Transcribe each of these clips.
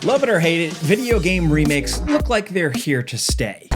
Love it or hate it, video game remakes look like they're here to stay.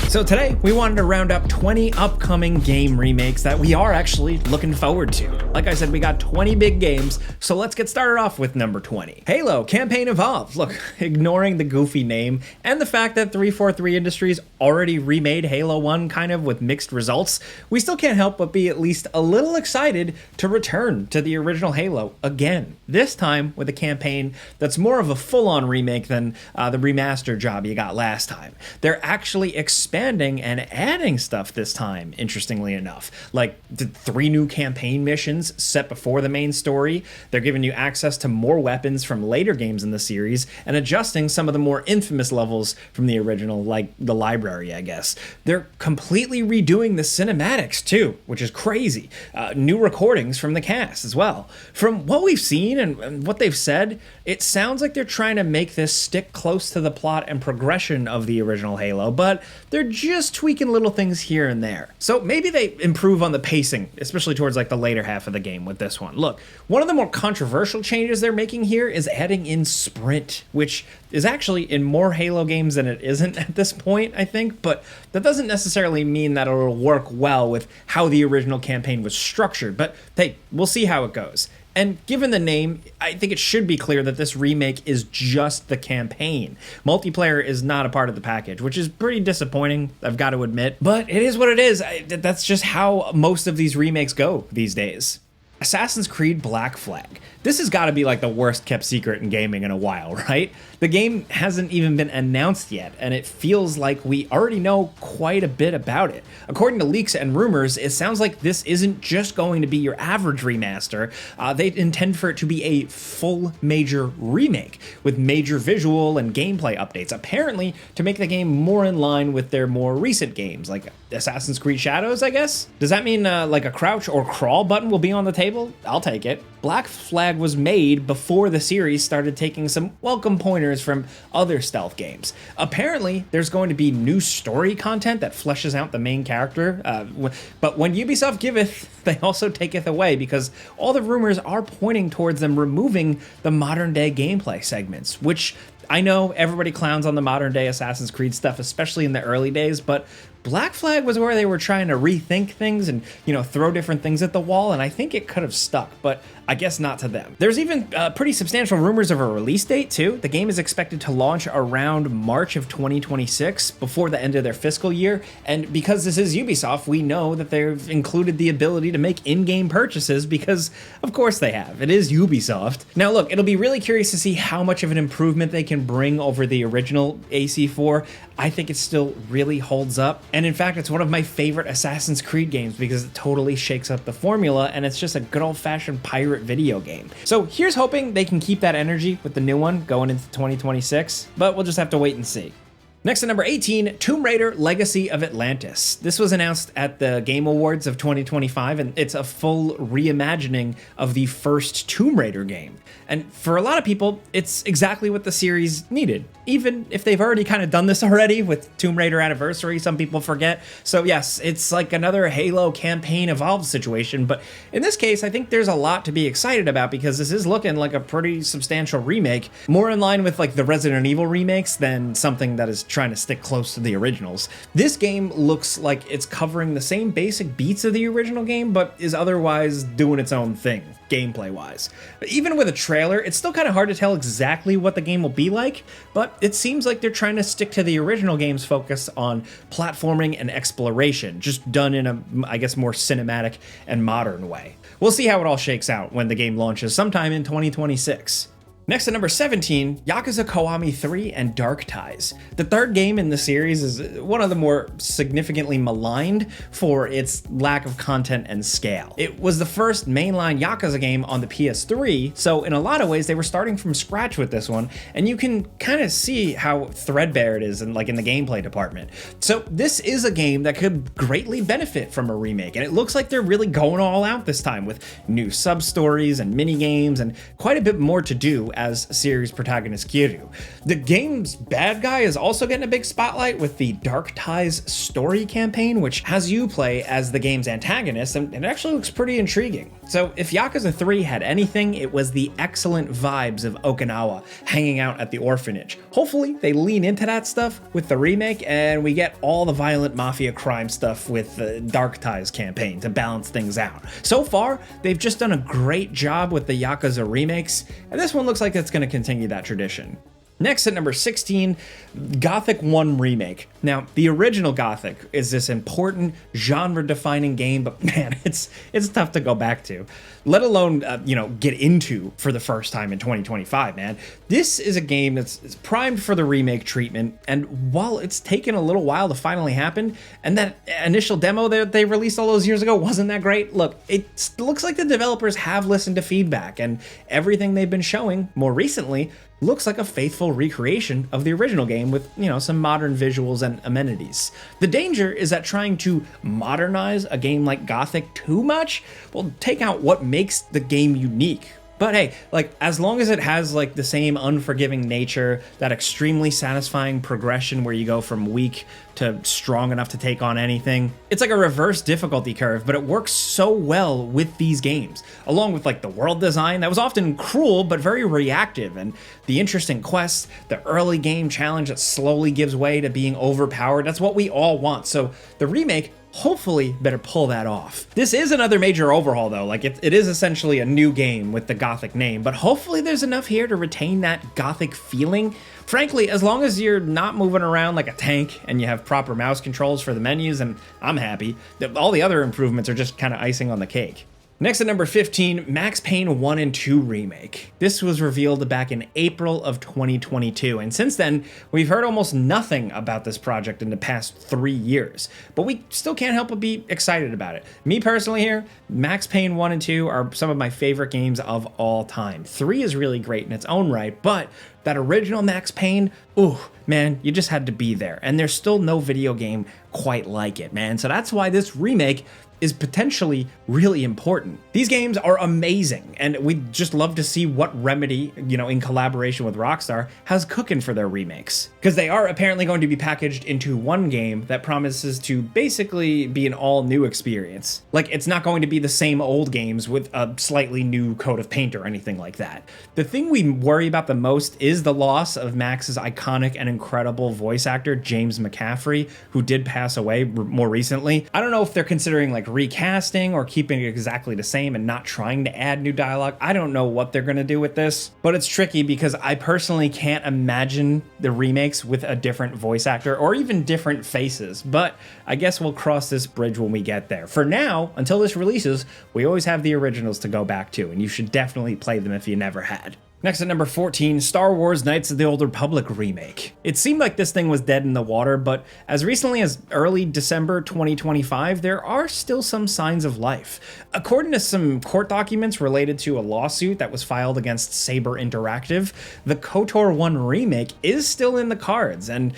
So today, we wanted to round up 20 upcoming game remakes that we are actually looking forward to. Like I said, we got 20 big games, so let's get started off with number 20. Halo Campaign Evolved. Look, ignoring the goofy name and the fact that 343 Industries already remade Halo 1 kind of with mixed results, we still can't help but be at least a little excited to return to the original Halo again. This time with a campaign that's more of a full-on remake than the remaster job you got last time. They're actually expanding and adding stuff this time, interestingly enough. Like the 3 new campaign missions set before the main story. They're giving you access to more weapons from later games in the series and adjusting some of the more infamous levels from the original, like the library, I guess. They're completely redoing the cinematics too, which is crazy. New recordings from the cast as well. From what we've seen and what they've said, it sounds like they're trying to make this stick close to the plot and progression of the original Halo, but they're just tweaking little things here and there. So maybe they improve on the pacing, especially towards like the later half of the game with this one. Look, one of the more controversial changes they're making here is adding in sprint, which is actually in more Halo games than it isn't at this point, I think, but that doesn't necessarily mean that it'll work well with how the original campaign was structured, but hey, we'll see how it goes. And given the name, I think it should be clear that this remake is just the campaign. Multiplayer is not a part of the package, which is pretty disappointing, I've got to admit. But it is what it is. That's just how most of these remakes go these days. Assassin's Creed Black Flag. This has got to be like the worst kept secret in gaming in a while, right? The game hasn't even been announced yet, and it feels like we already know quite a bit about it. According to leaks and rumors, it sounds like this isn't just going to be your average remaster. They intend for it to be a full major remake with major visual and gameplay updates, apparently to make the game more in line with their more recent games, like Assassin's Creed Shadows, I guess? Does that mean like a crouch or crawl button will be on the table? I'll take it. Black Flag was made before the series started taking some welcome pointers from other stealth games. Apparently, there's going to be new story content that fleshes out the main character, but when Ubisoft giveth, they also taketh away, because all the rumors are pointing towards them removing the modern day gameplay segments, which I know everybody clowns on the modern day Assassin's Creed stuff, especially in the early days, but Black Flag was where they were trying to rethink things and, throw different things at the wall, and I think it could have stuck, but I guess not to them. There's even pretty substantial rumors of a release date, too. The game is expected to launch around March of 2026, before the end of their fiscal year, and because this is Ubisoft, we know that they've included the ability to make in-game purchases, because of course they have. It is Ubisoft. Now look, it'll be really curious to see how much of an improvement they can bring over the original AC4. I think it still really holds up, and in fact, it's one of my favorite Assassin's Creed games because it totally shakes up the formula, and it's just a good old-fashioned pirate video game. So here's hoping they can keep that energy with the new one going into 2026, but we'll just have to wait and see. Next at number 18, Tomb Raider Legacy of Atlantis. This was announced at the Game Awards of 2025, and it's a full reimagining of the first Tomb Raider game. And for a lot of people, it's exactly what the series needed, even if they've already kind of done this already with Tomb Raider Anniversary, some people forget. So yes, it's like another Halo campaign evolved situation, but in this case, I think there's a lot to be excited about because this is looking like a pretty substantial remake, more in line with like the Resident Evil remakes than something that is trying to stick close to the originals. This game looks like it's covering the same basic beats of the original game, but is otherwise doing its own thing, gameplay-wise. Even with a trailer, it's still kind of hard to tell exactly what the game will be like, but it seems like they're trying to stick to the original game's focus on platforming and exploration, just done in a, I guess, more cinematic and modern way. We'll see how it all shakes out when the game launches sometime in 2026. Next at number 17, Yakuza Kiwami 3 and Dark Ties. The third game in the series is one of the more significantly maligned for its lack of content and scale. It was the first mainline Yakuza game on the PS3, so in a lot of ways they were starting from scratch with this one, and you can kind of see how threadbare it is in the gameplay department. So this is a game that could greatly benefit from a remake, and it looks like they're really going all out this time with new sub-stories and mini-games and quite a bit more to do as series protagonist Kiryu. The game's bad guy is also getting a big spotlight with the Dark Ties story campaign, which has you play as the game's antagonist, and it actually looks pretty intriguing. So if Yakuza 3 had anything, it was the excellent vibes of Okinawa hanging out at the orphanage. Hopefully they lean into that stuff with the remake and we get all the violent mafia crime stuff with the Dark Ties campaign to balance things out. So far, they've just done a great job with the Yakuza remakes, and this one looks like it's going to continue that tradition. Next at number 16, Gothic 1 Remake. Now, the original Gothic is this important genre-defining game, but man, it's tough to go back to, let alone, get into for the first time in 2025, man. This is a game that's primed for the remake treatment, and while it's taken a little while to finally happen, and that initial demo that they released all those years ago wasn't that great, look, it looks like the developers have listened to feedback, and everything they've been showing more recently looks like a faithful recreation of the original game with, some modern visuals and amenities. The danger is that trying to modernize a game like Gothic too much will take out what makes the game unique. But hey, as long as it has the same unforgiving nature, that extremely satisfying progression where you go from weak to strong enough to take on anything, it's like a reverse difficulty curve, but it works so well with these games, along with the world design that was often cruel but very reactive, and the interesting quests, the early game challenge that slowly gives way to being overpowered. That's what we all want. So the remake hopefully better pull that off. This is another major overhaul though, it is essentially a new game with the Gothic name, but hopefully there's enough here to retain that Gothic feeling. Frankly, as long as you're not moving around like a tank and you have proper mouse controls for the menus, and I'm happy. All the other improvements are just kind of icing on the cake. Next at number 15, Max Payne 1 and 2 Remake. This was revealed back in April of 2022, and since then, we've heard almost nothing about this project in the past 3 years, but we still can't help but be excited about it. Me personally here, Max Payne 1 and 2 are some of my favorite games of all time. 3 is really great in its own right, but that original Max Payne, ooh, man, you just had to be there, and there's still no video game quite like it, man. So that's why this remake is potentially really important. These games are amazing, and we'd just love to see what Remedy, in collaboration with Rockstar, has cooking for their remakes. Because they are apparently going to be packaged into one game that promises to basically be an all-new experience. It's not going to be the same old games with a slightly new coat of paint or anything like that. The thing we worry about the most is the loss of Max's iconic and incredible voice actor, James McCaffrey, who did pass away more recently. I don't know if they're considering recasting or keeping it exactly the same and not trying to add new dialogue. I don't know what they're gonna do with this, but it's tricky because I personally can't imagine the remakes with a different voice actor or even different faces, but I guess we'll cross this bridge when we get there. For now, until this releases, we always have the originals to go back to, and you should definitely play them if you never had. Next at number 14, Star Wars Knights of the Old Republic Remake. It seemed like this thing was dead in the water, but as recently as early December 2025, there are still some signs of life. According to some court documents related to a lawsuit that was filed against Saber Interactive, the KOTOR 1 remake is still in the cards, and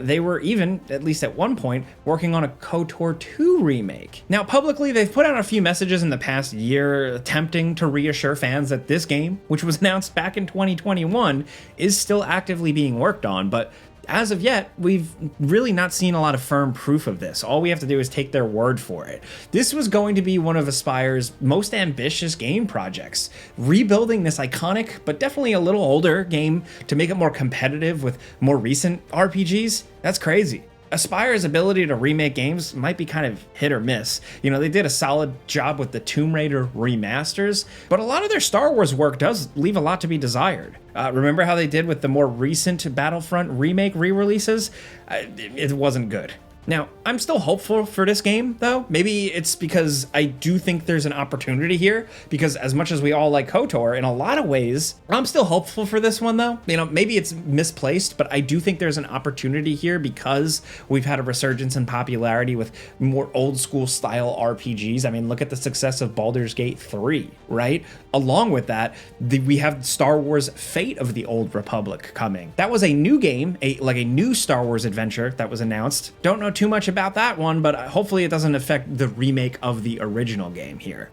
they were even, at least at one point, working on a KOTOR 2 remake. Now, publicly, they've put out a few messages in the past year attempting to reassure fans that this game, which was announced back in 2021, is still actively being worked on, but as of yet, we've really not seen a lot of firm proof of this. All we have to do is take their word for it. This was going to be one of Aspire's most ambitious game projects, rebuilding this iconic, but definitely a little older game to make it more competitive with more recent RPGs. That's crazy. Aspire's ability to remake games might be kind of hit or miss. They did a solid job with the Tomb Raider remasters, but a lot of their Star Wars work does leave a lot to be desired. Remember how they did with the more recent Battlefront remake re-releases? It wasn't good. Now, I'm still hopeful for this game, though. Maybe it's because I do think there's an opportunity here, because as much as we all like KOTOR, in a lot of ways, I'm still hopeful for this one, though. Maybe it's misplaced, but I do think there's an opportunity here because we've had a resurgence in popularity with more old school style RPGs. Look at the success of Baldur's Gate 3, right? Along with that, we have Star Wars Fate of the Old Republic coming. That was a new game, a new Star Wars adventure that was announced. Don't know too much about that one, but hopefully it doesn't affect the remake of the original game here.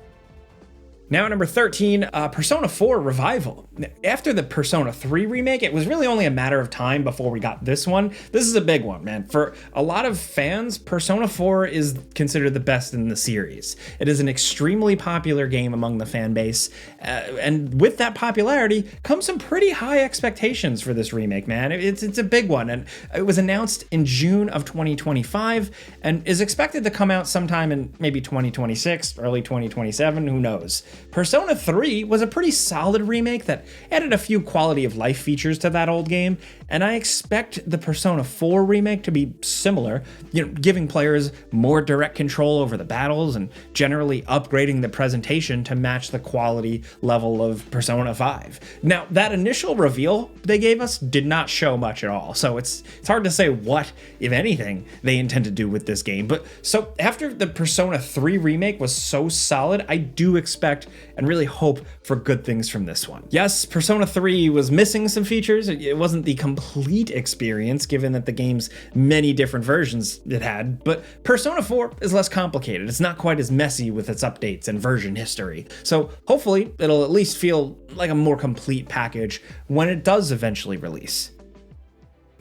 Now at number 13, Persona 4 Revival. After the Persona 3 remake, it was really only a matter of time before we got this one. This is a big one, man. For a lot of fans, Persona 4 is considered the best in the series. It is an extremely popular game among the fan base, and with that popularity comes some pretty high expectations for this remake, man. It's a big one, and it was announced in June of 2025 and is expected to come out sometime in maybe 2026, early 2027, who knows. Persona 3 was a pretty solid remake that added a few quality of life features to that old game, and I expect the Persona 4 remake to be similar, giving players more direct control over the battles and generally upgrading the presentation to match the quality level of Persona 5. Now, that initial reveal they gave us did not show much at all, so it's hard to say what, if anything, they intend to do with this game. But so after the Persona 3 remake was so solid, I do expect and really hope for good things from this one. Yes, Persona 3 was missing some features. It wasn't the complete experience given that the game's many different versions it had, but Persona 4 is less complicated. It's not quite as messy with its updates and version history. So hopefully it'll at least feel like a more complete package when it does eventually release.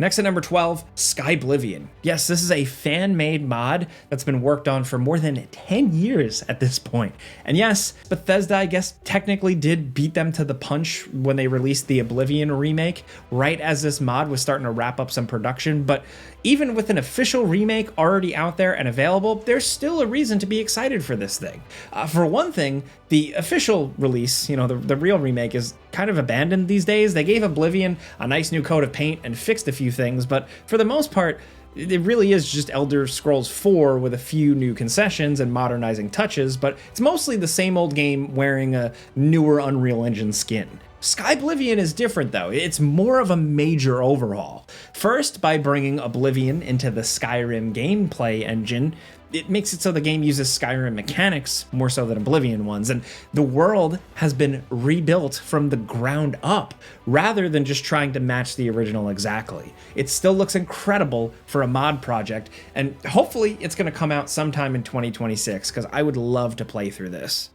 Next at number 12, Skyblivion. Yes, this is a fan-made mod that's been worked on for more than 10 years at this point. And yes, Bethesda, I guess, technically did beat them to the punch when they released the Oblivion remake, right as this mod was starting to wrap up some production, but even with an official remake already out there and available, there's still a reason to be excited for this thing. For one thing, the official release, the real remake, is kind of abandoned these days. They gave Oblivion a nice new coat of paint and fixed a few things, but for the most part, it really is just Elder Scrolls 4 with a few new concessions and modernizing touches, but it's mostly the same old game wearing a newer Unreal Engine skin. Skyblivion is different though. It's more of a major overhaul. First, by bringing Oblivion into the Skyrim gameplay engine, it makes it so the game uses Skyrim mechanics more so than Oblivion ones, and the world has been rebuilt from the ground up rather than just trying to match the original exactly. It still looks incredible for a mod project, and hopefully it's going to come out sometime in 2026 because I would love to play through this.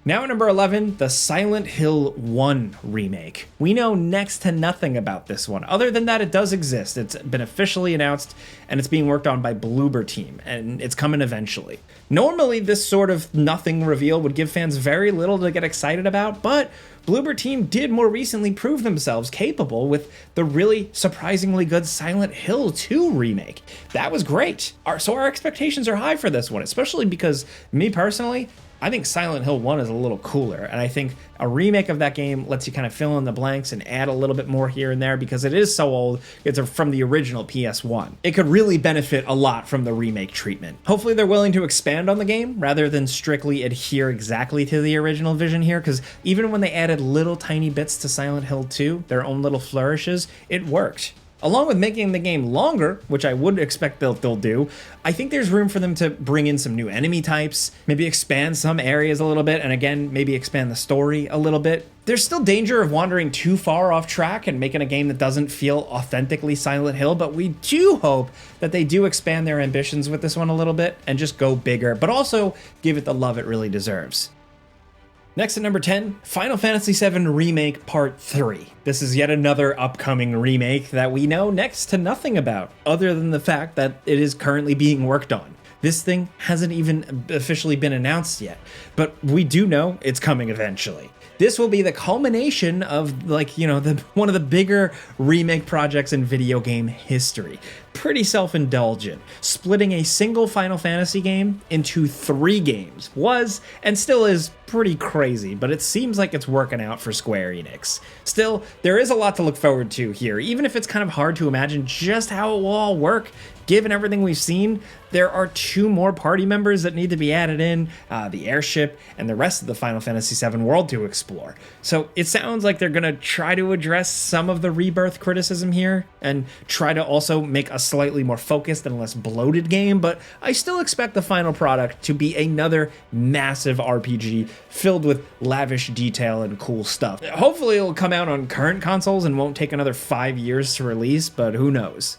Now at number 11, the Silent Hill 1 remake. We know next to nothing about this one, other than that it does exist. It's been officially announced, and it's being worked on by Bloober Team, and it's coming eventually. Normally, this sort of nothing reveal would give fans very little to get excited about, but Bloober Team did more recently prove themselves capable with the really surprisingly good Silent Hill 2 remake. That was great. So our expectations are high for this one, especially because, me personally, I think Silent Hill 1 is a little cooler, and I think a remake of that game lets you kind of fill in the blanks and add a little bit more here and there because it is so old. It's from the original PS1. It could really benefit a lot from the remake treatment. Hopefully they're willing to expand on the game rather than strictly adhere exactly to the original vision here, because even when they added little tiny bits to Silent Hill 2, their own little flourishes, it worked. Along with making the game longer, which I would expect they'll do, I think there's room for them to bring in some new enemy types, maybe expand some areas a little bit, and again, maybe expand the story a little bit. There's still danger of wandering too far off track and making a game that doesn't feel authentically Silent Hill, but we do hope that they do expand their ambitions with this one a little bit and just go bigger, but also give it the love it really deserves. Next at number 10, Final Fantasy VII Remake Part 3. This is yet another upcoming remake that we know next to nothing about, other than the fact that it is currently being worked on. This thing hasn't even officially been announced yet, but we do know it's coming eventually. This will be the culmination of, one of the bigger remake projects in video game history. Pretty self-indulgent. Splitting a single Final Fantasy game into 3 games was, and still is, pretty crazy, but it seems like it's working out for Square Enix. Still, there is a lot to look forward to here, even if it's kind of hard to imagine just how it will all work. Given everything we've seen, there are 2 more party members that need to be added in, the airship and the rest of the Final Fantasy VII world to explore. So it sounds like they're going to try to address some of the Rebirth criticism here and try to also make a slightly more focused and less bloated game, but I still expect the final product to be another massive RPG filled with lavish detail and cool stuff. Hopefully it'll come out on current consoles and won't take another 5 years to release, but who knows.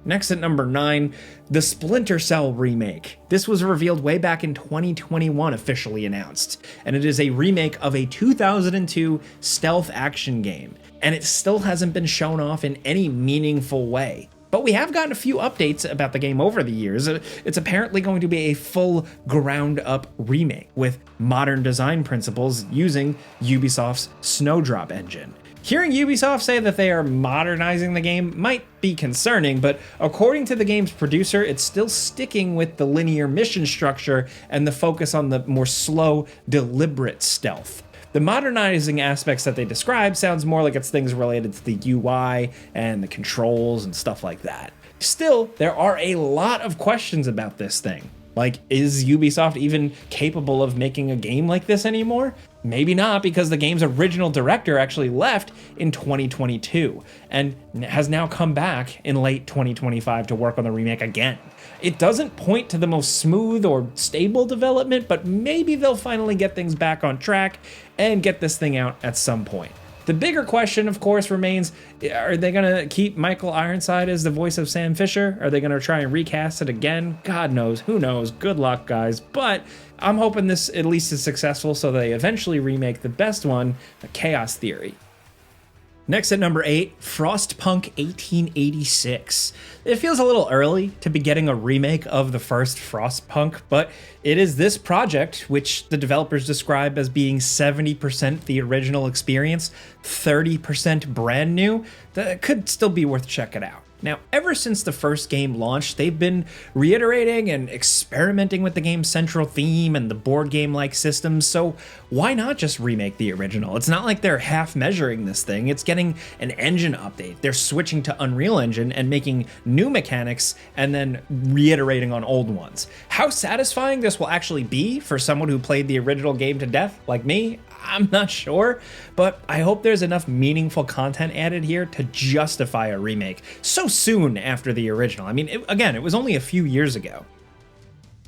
Next at number 9, the Splinter Cell remake. This was revealed way back in 2021, officially announced, and it is a remake of a 2002 stealth action game, and it still hasn't been shown off in any meaningful way. But we have gotten a few updates about the game over the years. It's apparently going to be a full ground-up remake with modern design principles using Ubisoft's Snowdrop engine. Hearing Ubisoft say that they are modernizing the game might be concerning, but according to the game's producer, it's still sticking with the linear mission structure and the focus on the more slow, deliberate stealth. The modernizing aspects that they describe sounds more like it's things related to the UI and the controls and stuff like that. Still, there are a lot of questions about this thing. Like, is Ubisoft even capable of making a game like this anymore? Maybe not, because the game's original director actually left in 2022 and has now come back in late 2025 to work on the remake again. It doesn't point to the most smooth or stable development, but maybe they'll finally get things back on track and get this thing out at some point. The bigger question, of course, remains, are they going to keep Michael Ironside as the voice of Sam Fisher? Are they going to try and recast it again? God knows, who knows? Good luck, guys. But I'm hoping this at least is successful so they eventually remake the best one, Chaos Theory. Next at number 8, Frostpunk 1886. It feels a little early to be getting a remake of the first Frostpunk, but it is this project, which the developers describe as being 70% the original experience, 30% brand new, that could still be worth checking out. Now, ever since the first game launched, they've been reiterating and experimenting with the game's central theme and the board game-like systems, so why not just remake the original? It's not like they're half measuring this thing, it's getting an engine update. They're switching to Unreal Engine and making new mechanics and then reiterating on old ones. How satisfying this will actually be for someone who played the original game to death, like me, I'm not sure, but I hope there's enough meaningful content added here to justify a remake so soon after the original. I mean, it was only a few years ago.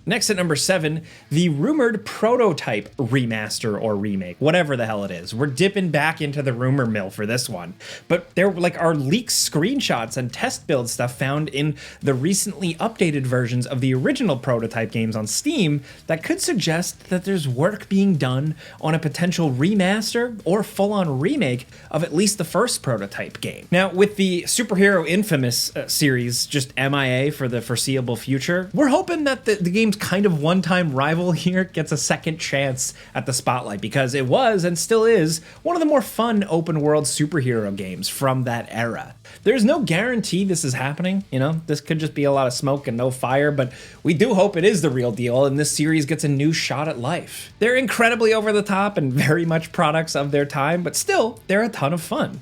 Next at number 7, the rumored prototype remaster or remake, whatever the hell it is. We're dipping back into the rumor mill for this one. But there are leaked screenshots and test build stuff found in the recently updated versions of the original prototype games on Steam that could suggest that there's work being done on a potential remaster or full-on remake of at least the first prototype game. Now, with the superhero Infamous series just MIA for the foreseeable future, we're hoping that the game's kind of one-time rival here gets a second chance at the spotlight, because it was and still is one of the more fun open-world superhero games from that era. There's no guarantee this is happening, this could just be a lot of smoke and no fire, but we do hope it is the real deal and this series gets a new shot at life. They're incredibly over the top and very much products of their time, but still, they're a ton of fun.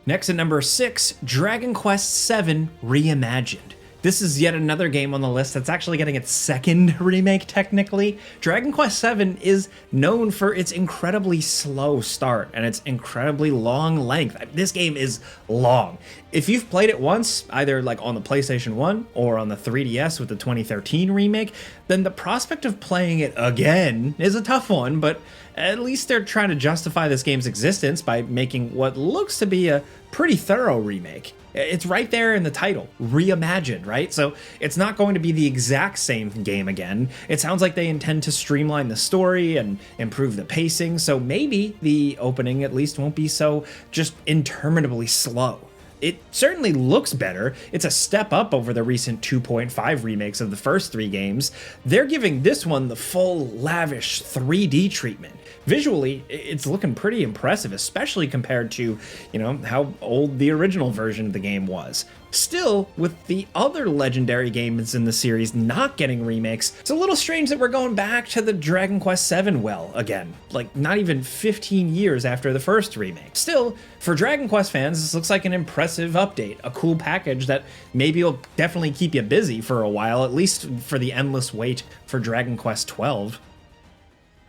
Next at number 6, Dragon Quest VII Reimagined. This is yet another game on the list that's actually getting its second remake, technically. Dragon Quest VII is known for its incredibly slow start and its incredibly long length. This game is long. If you've played it once, either on the PlayStation 1 or on the 3DS with the 2013 remake, then the prospect of playing it again is a tough one, but at least they're trying to justify this game's existence by making what looks to be a pretty thorough remake. It's right there in the title, Reimagined, right? So it's not going to be the exact same game again. It sounds like they intend to streamline the story and improve the pacing, so maybe the opening at least won't be so just interminably slow. It certainly looks better. It's a step up over the recent 2.5 remakes of the first 3 games. They're giving this one the full, lavish 3D treatment. Visually, it's looking pretty impressive, especially compared to, how old the original version of the game was. Still, with the other legendary games in the series not getting remakes, it's a little strange that we're going back to the Dragon Quest VII well again, not even 15 years after the first remake. Still, for Dragon Quest fans, this looks like an impressive update, a cool package that maybe will definitely keep you busy for a while, at least for the endless wait for Dragon Quest XII.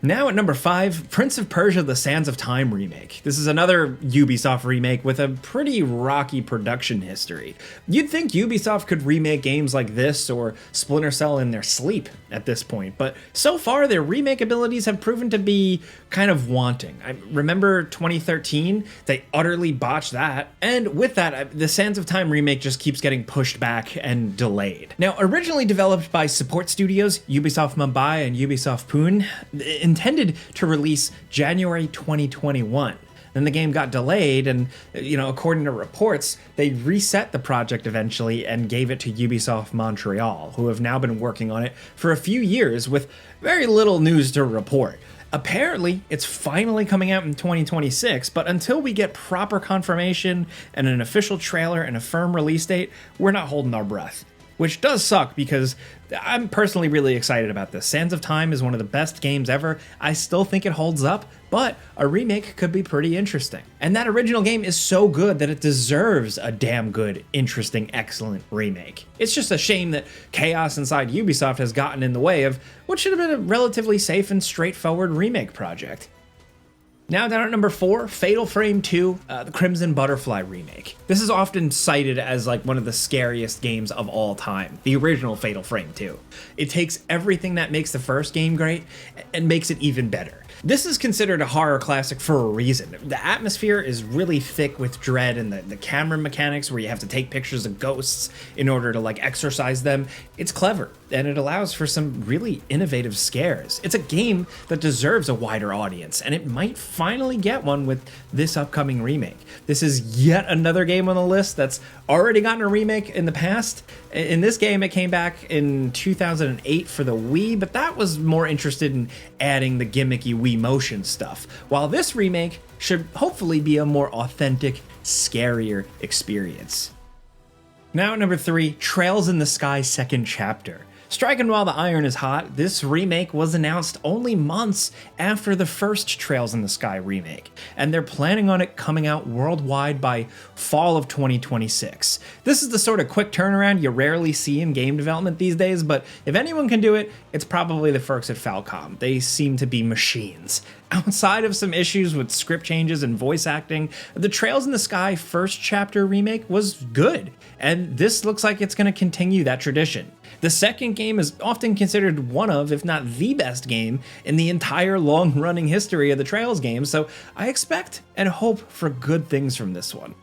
Now at number 5, Prince of Persia: The Sands of Time remake. This is another Ubisoft remake with a pretty rocky production history. You'd think Ubisoft could remake games like this or Splinter Cell in their sleep at this point, but so far their remake abilities have proven to be kind of wanting. I remember 2013, they utterly botched that, and with that, the Sands of Time remake just keeps getting pushed back and delayed. Now, originally developed by support studios Ubisoft Mumbai and Ubisoft Pune, intended to release January 2021. Then the game got delayed and, according to reports, they reset the project eventually and gave it to Ubisoft Montreal, who have now been working on it for a few years with very little news to report. Apparently, it's finally coming out in 2026, but until we get proper confirmation and an official trailer and a firm release date, we're not holding our breath. Which does suck because I'm personally really excited about this. Sands of Time is one of the best games ever. I still think it holds up, but a remake could be pretty interesting. And that original game is so good that it deserves a damn good, interesting, excellent remake. It's just a shame that chaos inside Ubisoft has gotten in the way of what should have been a relatively safe and straightforward remake project. Now down at number 4, Fatal Frame 2, the Crimson Butterfly remake. This is often cited as like one of the scariest games of all time, the original Fatal Frame 2. It takes everything that makes the first game great and makes it even better. This is considered a horror classic for a reason. The atmosphere is really thick with dread, and the camera mechanics where you have to take pictures of ghosts in order to exorcise them. It's clever, and it allows for some really innovative scares. It's a game that deserves a wider audience, and it might finally get one with this upcoming remake. This is yet another game on the list that's already gotten a remake in the past. In this game, it came back in 2008 for the Wii, but that was more interested in adding the gimmicky Wii motion stuff, while this remake should hopefully be a more authentic, scarier experience. Now at number 3, Trails in the Sky Second Chapter. Striking while the iron is hot, this remake was announced only months after the first Trails in the Sky remake, and they're planning on it coming out worldwide by fall of 2026. This is the sort of quick turnaround you rarely see in game development these days, but if anyone can do it, it's probably the folks at Falcom. They seem to be machines. Outside of some issues with script changes and voice acting, the Trails in the Sky First Chapter remake was good, and this looks like it's going to continue that tradition. The second game is often considered one of, if not the best game in the entire long-running history of the Trails games, so I expect and hope for good things from this one.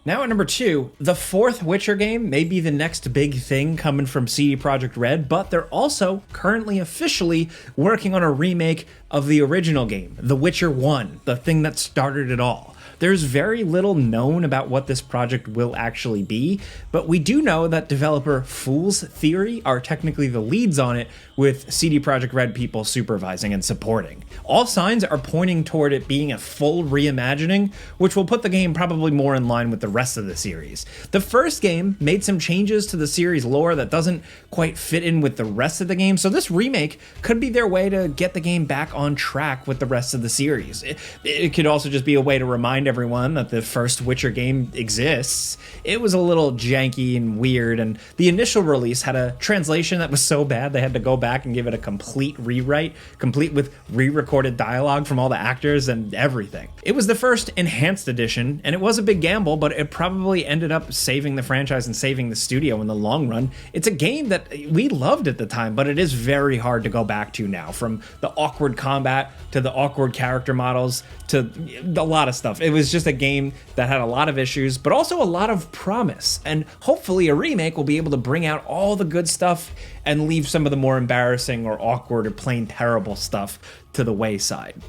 Now at number 2, the fourth Witcher game may be the next big thing coming from CD Projekt Red, but they're also currently officially working on a remake of the original game, The Witcher 1, the thing that started it all. There's very little known about what this project will actually be, but we do know that developer Fool's Theory are technically the leads on it, with CD Projekt Red people supervising and supporting. All signs are pointing toward it being a full reimagining, which will put the game probably more in line with the rest of the series. The first game made some changes to the series lore that doesn't quite fit in with the rest of the game, so this remake could be their way to get the game back on track with the rest of the series. It could also just be a way to remind everyone that the first Witcher game exists. It was a little janky and weird, and the initial release had a translation that was so bad they had to go back and give it a complete rewrite, complete with re-recorded dialogue from all the actors and everything. It was the first enhanced edition, and it was a big gamble, but it probably ended up saving the franchise and saving the studio in the long run. It's a game that we loved at the time, but it is very hard to go back to now, from the awkward combat to the awkward character models to a lot of stuff. It was just a game that had a lot of issues, but also a lot of promise, and hopefully a remake will be able to bring out all the good stuff and leave some of the more embarrassing or awkward or plain terrible stuff to the wayside.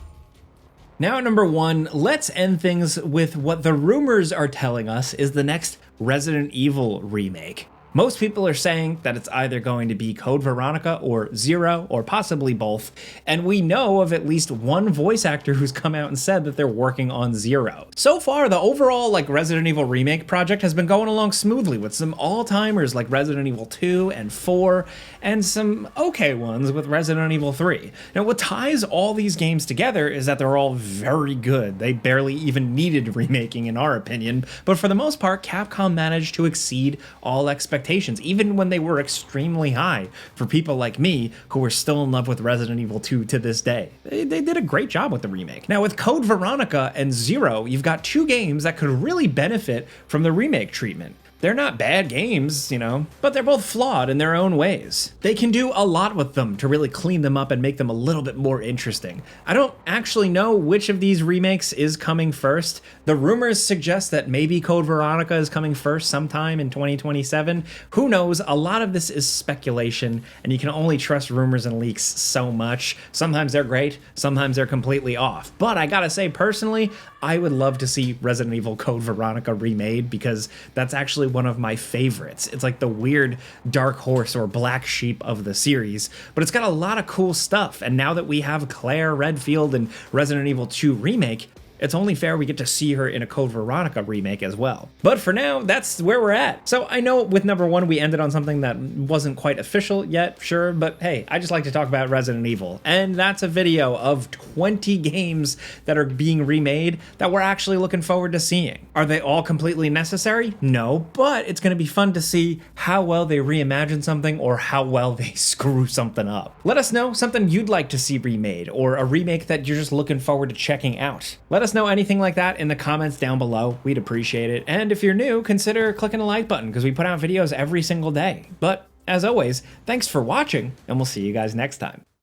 Now at number 1, let's end things with what the rumors are telling us is the next Resident Evil remake. Most people are saying that it's either going to be Code Veronica or Zero, or possibly both, and we know of at least one voice actor who's come out and said that they're working on Zero. So far, the overall Resident Evil remake project has been going along smoothly, with some all-timers like Resident Evil 2 and 4, and some okay ones with Resident Evil 3. Now, what ties all these games together is that they're all very good. They barely even needed remaking in our opinion, but for the most part, Capcom managed to exceed all expectations expectations, even when they were extremely high for people like me who were still in love with Resident Evil 2 to this day. They did a great job with the remake. Now with Code Veronica and Zero, you've got two games that could really benefit from the remake treatment. They're not bad games, you know, but they're both flawed in their own ways. They can do a lot with them to really clean them up and make them a little bit more interesting. I don't actually know which of these remakes is coming first. The rumors suggest that maybe Code Veronica is coming first sometime in 2027. Who knows? A lot of this is speculation, and you can only trust rumors and leaks so much. Sometimes they're great, sometimes they're completely off. But I gotta say, personally, I would love to see Resident Evil Code Veronica remade because that's actually one of my favorites. It's like the weird dark horse or black sheep of the series, but it's got a lot of cool stuff. And now that we have Claire Redfield and Resident Evil 2 Remake, it's only fair we get to see her in a Code Veronica remake as well. But for now, that's where we're at. So I know with number one, we ended on something that wasn't quite official yet, sure, but hey, I just like to talk about Resident Evil. And that's a video of 20 games that are being remade that we're actually looking forward to seeing. Are they all completely necessary? No, but it's gonna be fun to see how well they reimagine something or how well they screw something up. Let us know something you'd like to see remade or a remake that you're just looking forward to checking out. Let us know anything like that in the comments down below. We'd appreciate it. And if you're new, consider clicking the like button because we put out videos every single day. But as always, thanks for watching, and we'll see you guys next time.